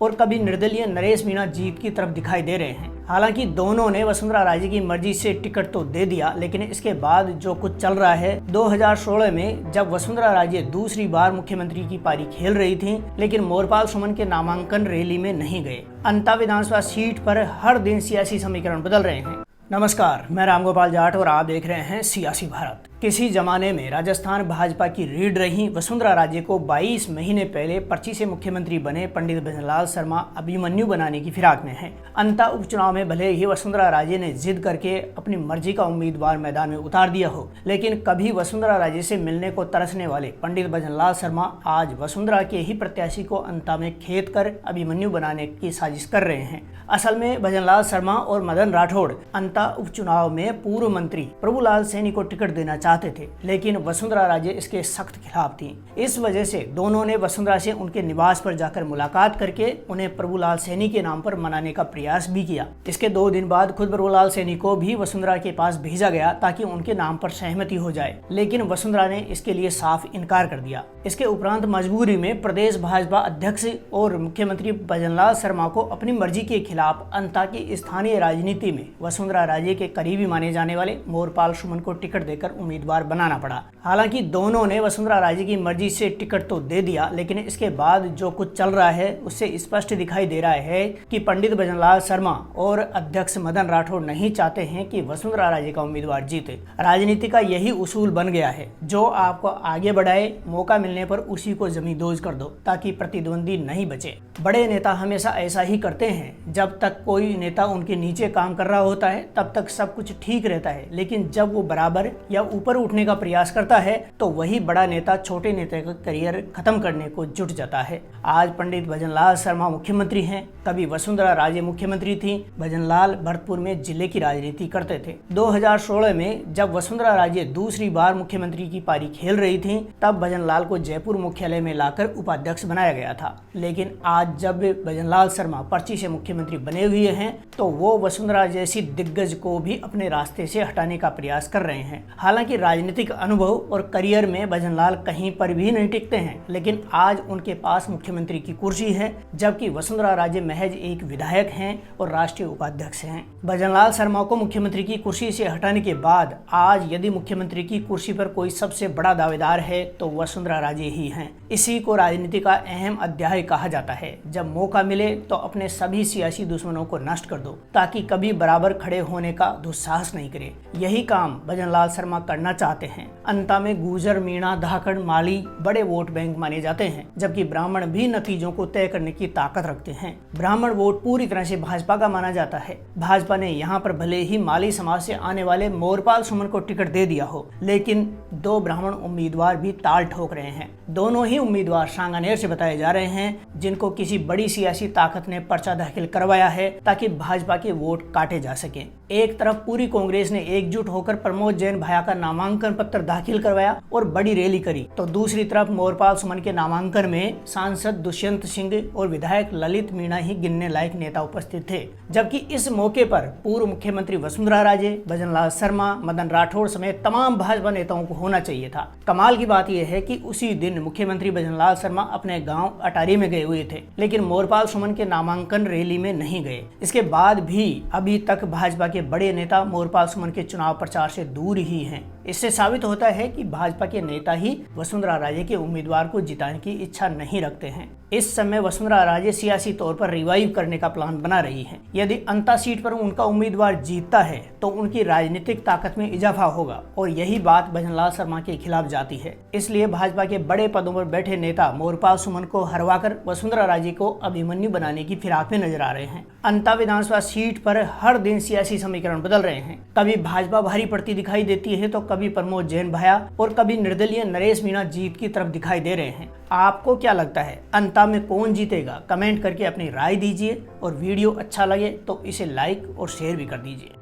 और कभी निर्दलीय नरेश मीणा जीत की तरफ दिखाई दे रहे हैं। हालांकि दोनों ने वसुंधरा राजे की मर्जी से टिकट तो दे दिया, लेकिन इसके बाद जो कुछ चल रहा है, 2016 में जब वसुंधरा राजे दूसरी बार मुख्यमंत्री की पारी खेल रही थीं, लेकिन मोरपाल सुमन के नामांकन रैली में नहीं गए। अंता विधानसभा सीट पर हर दिन सियासी समीकरण बदल रहे हैं। नमस्कार, मैं रामगोपाल जाट और आप देख रहे हैं सियासी भारत। किसी जमाने में राजस्थान भाजपा की रीढ़ रही वसुंधरा राजे को 22 महीने पहले पर्ची से मुख्यमंत्री बने पंडित भजनलाल शर्मा अभिमन्यु बनाने की फिराक में हैं। अंता उपचुनाव में भले ही वसुंधरा राजे ने जिद करके अपनी मर्जी का उम्मीदवार मैदान में उतार दिया हो, लेकिन कभी वसुंधरा राजे से मिलने को तरसने वाले पंडित भजनलाल शर्मा आज वसुंधरा के ही प्रत्याशी को अंता में खेद कर अभिमन्यु बनाने की साजिश कर रहे हैं। असल में भजनलाल शर्मा और मदन राठौड़ अंता उपचुनाव में पूर्व मंत्री प्रभुलाल सैनी को टिकट देना चाहते थे, लेकिन वसुंधरा राजे इसके सख्त खिलाफ थी। इस वजह से दोनों ने वसुंधरा से उनके निवास पर जाकर मुलाकात करके उन्हें प्रभुलाल सैनी के नाम पर मनाने का प्रयास भी किया। इसके 2 दिन बाद खुद प्रभुलाल सैनी को भी वसुंधरा के पास भेजा गया ताकि उनके नाम पर सहमति हो जाए, लेकिन वसुंधरा ने इसके लिए साफ इनकार कर दिया। इसके उपरांत मजबूरी में प्रदेश भाजपा अध्यक्ष और मुख्यमंत्री भजनलाल शर्मा को अपनी मर्जी के खिलाफ अंता की स्थानीय राजनीति में वसुंधरा राजे के करीबी माने जाने वाले मोरपाल सुमन को टिकट देकर उम्मीदवार बनाना पड़ा। हालांकि दोनों ने वसुंधरा राजे की मर्जी से टिकट तो दे दिया, लेकिन इसके बाद जो कुछ चल रहा है उससे स्पष्ट दिखाई दे रहा है कि पंडित भजनलाल शर्मा और अध्यक्ष मदन राठौड़ नहीं चाहते हैं कि वसुंधरा राजे का उम्मीदवार जीते। राजनीति का यही उसूल बन गया है, जो आपको आगे बढ़ाए, मौका मिलने पर उसी को जमींदोज कर दो ताकि प्रतिद्वंदी नहीं बचे। बड़े नेता हमेशा ऐसा ही करते हैं। जब तक कोई नेता उनके नीचे काम कर रहा होता है तब तक सब कुछ ठीक रहता है, लेकिन जब वो बराबर या ऊपर उठने का प्रयास करता है तो वही बड़ा नेता छोटे नेता का करियर खत्म करने को जुट जाता है। आज पंडित भजनलाल शर्मा मुख्यमंत्री हैं, कभी वसुंधरा राजे मुख्यमंत्री थी। भजनलाल भरतपुर में जिले की राजनीति करते थे। 2016 में जब वसुंधरा राजे दूसरी बार मुख्यमंत्री की पारी खेल रही थी, तब भजनलाल को जयपुर मुख्यालय में लाकर उपाध्यक्ष बनाया गया था। लेकिन आज जब भजनलाल शर्मा पर्ची से मुख्यमंत्री बने हुए हैं तो वो वसुंधरा जैसी दिग्गज को भी अपने रास्ते से हटाने का प्रयास कर रहे हैं। हालांकि राजनीतिक अनुभव और करियर में भजनलाल कहीं पर भी नहीं टिकते हैं, लेकिन आज उनके पास मुख्यमंत्री की कुर्सी है, जबकि वसुंधरा राजे महज एक विधायक हैं और राष्ट्रीय उपाध्यक्ष हैं। भजनलाल शर्मा को मुख्यमंत्री की कुर्सी से हटाने के बाद आज यदि मुख्यमंत्री की कुर्सी पर कोई सबसे बड़ा दावेदार है तो वसुंधरा राजे ही हैं। इसी को राजनीति का अहम अध्याय कहा जाता है। जब मौका मिले तो अपने सभी सियासी दुश्मनों को नष्ट कर दो ताकि कभी बराबर खड़े होने का दुस्साहस नहीं करे। यही काम भजनलाल शर्मा करना चाहते हैं। अंता में गुर्जर, मीणा, धाकड़, माली बड़े वोट बैंक माने जाते हैं, जबकि ब्राह्मण भी नतीजों को तय करने की ताकत रखते हैं। ब्राह्मण वोट पूरी तरह से भाजपा का माना जाता है। भाजपा ने यहाँ पर भले ही माली समाज से आने वाले मोरपाल सुमन को टिकट दे दिया हो, लेकिन 2 ब्राह्मण उम्मीदवार भी ताल ठोक रहे हैं। दोनों ही उम्मीदवार सांगानेर से बताए जा रहे हैं, जिनको किसी बड़ी सियासी ताकत ने पर्चा दाखिल करवाया है ताकि भाजपा के वोट काटे जा सके। एक तरफ पूरी कांग्रेस ने एकजुट होकर प्रमोद जैन भाया का नामांकन पत्र दाखिल करवाया और बड़ी रैली करी, तो दूसरी तरफ मोरपाल सुमन के नामांकन में सांसद दुष्यंत सिंह और विधायक ललित मीणा ही गिनने लायक नेता उपस्थित थे। जबकि इस मौके पर पूर्व मुख्यमंत्री वसुंधरा राजे, भजनलाल शर्मा, मदन राठौड़ समेत तमाम भाजपा नेताओं को होना चाहिए था। कमाल की बात यह है कि उसी दिन मुख्यमंत्री भजनलाल शर्मा अपने गांव अटारी में गए हुए थे, लेकिन मोरपाल सुमन के नामांकन रैली में नहीं गए। इसके बाद भी अभी तक भाजपा के बड़े नेता मोरपाल सुमन के चुनाव प्रचार से दूर ही हैं। इससे साबित होता है कि भाजपा के नेता ही वसुंधरा राजे के उम्मीदवार को जिताने की इच्छा नहीं रखते हैं। इस समय वसुंधरा राजे सियासी तौर पर रिवाइव करने का प्लान बना रही हैं। यदि अंता सीट पर उनका उम्मीदवार जीतता है तो उनकी राजनीतिक ताकत में इजाफा होगा और यही बात भजनलाल शर्मा के खिलाफ जाती है। इसलिए भाजपा के बड़े पदों पर बैठे नेता मोरपाल सुमन को हरवाकर वसुंधरा राजे को अभिमन्यु बनाने की फिराक में नजर आ रहे हैं। अंता विधानसभा सीट पर हर दिन सियासी समीकरण बदल रहे हैं। कभी भाजपा भारी पड़ती दिखाई देती है तो कभी प्रमोद जैन भाया और कभी निर्दलीय नरेश मीणा जीत की तरफ दिखाई दे रहे हैं। आपको क्या लगता है अंता में कौन जीतेगा? कमेंट करके अपनी राय दीजिए और वीडियो अच्छा लगे तो इसे लाइक और शेयर भी कर दीजिए।